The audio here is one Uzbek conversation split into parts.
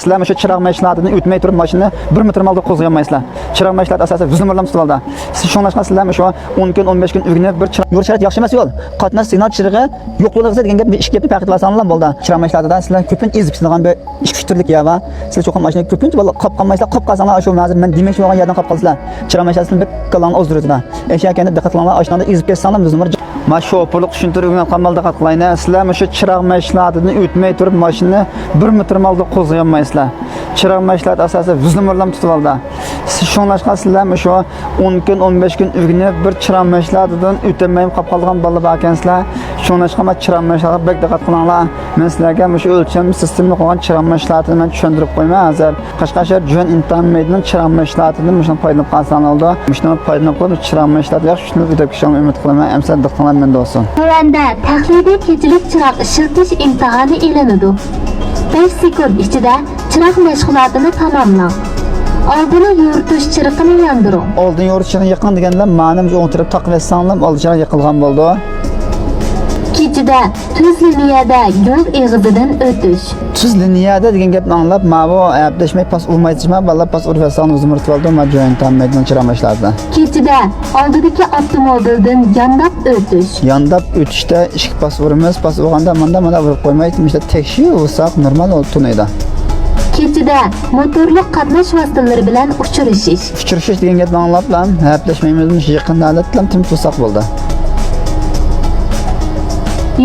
Sizlar o'sha chiroq mashinasidan o'tmay turib mashinani 1 metr malda qo'zg'ayolmaysizlar. Chiroq mashinasi asosan vizmirlam tutib oldi. Siz shunlashqa sizlar o'sha 10 kun 15 kun o'rganib bir yo'l sharoit yaxshi emas yo'l. Qatnash signal chirig'i yo'q yo'lig'iz degan gap ish gapni paqitlab sanlam bo'ldi. Chiroq mashinasidan sizlar ko'pincha ezib chiqgan bir ish kuchtirlik ya va sizlar cho'qim mashina ko'pincha qop qolmaysizlar, qop qolsanglar shu mazir men demoqchi bo'lgan yerdan qop qolsizlar. Chiroq mashinasidan bir kalonni o'zdiradilar. Eshakani diqqat qilinglar, oshnada ezib ketsanlar vizmir Masho'purlik tushuntirgan qamalda qatlayna. Sizlar o'sha chiroq mashinasidan o'tmay turib mashinani 1 metr malda qo'zg'ayolmaysizlar. Chiroq mashinasi asosan vizmirlam tutib oldi. Siz shunlashqa sizlar o'sha 10 kun 15 kun o'rganib bir chiroq mashinasidan o'tolmay qolib qolgan bolalar bor ekansizlar. Shunlashqa men chiroq mashinasiga bek diqqat qilinglar. Men sizlarga o'sha o'lcham sistemni qo'ygan chiroq mashinasini men tushuntirib qo'yman. Hozir Qashqadaryo Juan intermediatning chiroq mashinasidan shuni foydalanib qolsanlar oldi. Shuni foydalanib qo'yib chiroq mashinasiga shuni o'tib ketishini umid qilaman. Amsa diqqatlar menda olsun. Tövəndə təxlidi keçilik çıraq işletiş imtihanı elinidi. 5 sekund ichida çıraq məşğulatını tamamlang. Oldini yuritish chirqini yondiring. Oldin yoritishni yaqin deganlar ma'nim o'tirib taqib etsanlar oldincha yiqilgan bo'ldi. Kechida tuz liniyada yo'l eg'izidan o'tish. Tuz liniyada degan gapni anglab, ma'vo ayblashmay pas urmaytishma, balla pas urvasan o'zimirtib oldim, ma joyin tammaydan chiramashlardi. Kechida oldidagi avtomobildan yondab o'tish. Yondab o'tishda ishki pas urimiz, pas urganda mana urib qo'ymaydi, işte tekshir bo'lsak normal tunaydi. Kechida motorli qatnash vositalari bilan uchirishish. Uchirishish degan gapni anglab, ayblashmaymiz, yaqinda alatlam tim tutsak bo'ldi.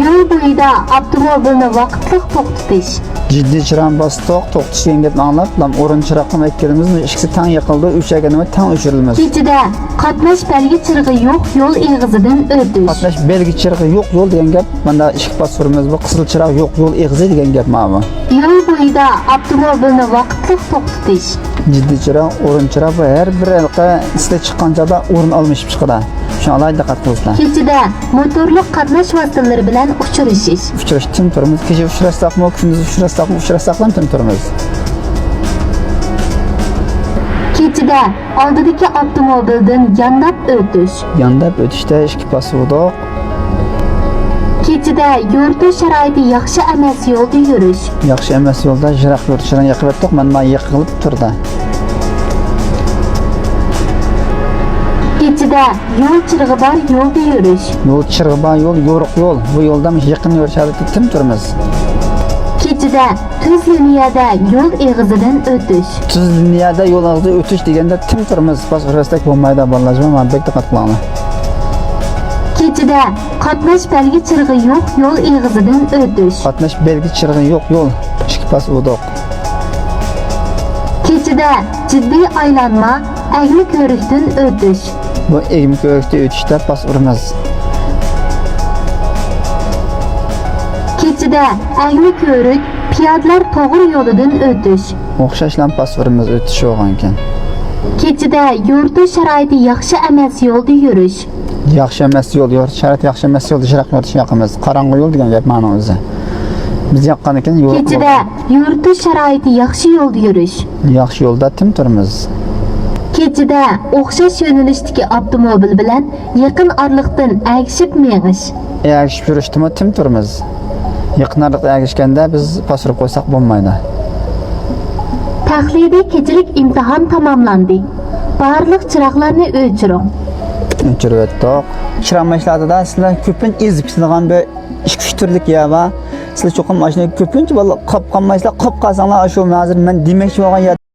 Yo'l bo'yida avtomobilni vaqtli to'xtatish. Jiddiy chiroq bostoq to'xtatish degan gapni anglab, o'rin chiroqni aytganimizmi, ishqisi tang yiqildi, o'chagani tang o'chirilmas. Kechida qatnash belgi chirig'i yo'q yo'l eg'izidan o'tish. Qatnash belgi chirig'i yo'q yo'l degan gap, mana ishqi pasurimiz bu qizil chiroq yo'q yo'l eg'izi degan gap ma'lum. Yo'l bo'yida avtomobilni vaqtli to'xtatish. Jiddiy chiroq, o'rin chiroq va har bir halqa isda chiqqan joyda o'rin olmishib chiqadi. Shuni alayda diqqat qilinglar. Kechida motorli qatnash vositalari bilan uchirishish. Uchrashdim turimiz. Kecha uchrashsaqmi, kunduz uchrashsaqmi tim turimiz. Kechida oldidagi avtomobildan yondab o'tish. Yondab o'tishda ishki pasuvdoq. Kechida yo'rtish sharoiti yaxshi emas yo'lda yurish. Yaxshi emas yo'lda jiroq yo'rishdan yiqilib men yiqilib turdi. Kechida yo'l chirig'i bor yo'lda yurish. Yo'l chirig'i bor yo'l, yo'riq yo'l. Bu yo'lda yaqin yurishadi tim turimiz. Kechida tuz liniyada yo'l eg'izidan o'tish. Tuz liniyada yo'l eg'izida o'tish deganda tim turimiz. Bas urastak bo'lmaydi bolalar, men bek diqqat qilinglar. Kechida qatnash belgi chirig'i yo'q yo'l eg'izidan o'tish. Qatnash belgi chirig'i yo'q yo'l. Ishki pas udoq. Kechida jiddiy aylanma, agli ko'rikdan o'tish. Bu egmi ko'rikda o'tishda pas uramiz. Kechida agli ko'rik, piyodalar to'g'ri yo'lidan o'tish. O'xshashlan pas uramiz o'tish bo'lgan ekan. Kechida yo'rtish sharoiti yaxshi emas yo'lda yurish. Yaxshi emas yo'l, sharoit yaxshi emas yo'lda jiroq yurish yoqamiz. Qorong'i yo'l degan gap ma'no o'zi. Biz yoqqan ekan yo'l. Kechida yo'rtish sharoiti yaxshi yo'lda yurish. Yaxshi yo'lda tim turimiz. Kechida o'xshash yo'nalishdagi avtomobil bilan yaqin orliqdan agishib meng'ish. Agishib yurishdimi tim turimiz. Yaqin orliqda agishganda biz pas urib qo'ysak bo'lmaydi. Tahliliy kechilik imtihon tamomlandi. Barliq chiroqlarni o'chiring. O'chirib chiroq mashlatida sizlar ko'pincha ezib chiqadigan bir ish kuchtirlik ya va sizlar cho'qim mashina ko'pincha qop qolmaysizlar, qop qolsanglar shu mazir men demoqchi bo'lgan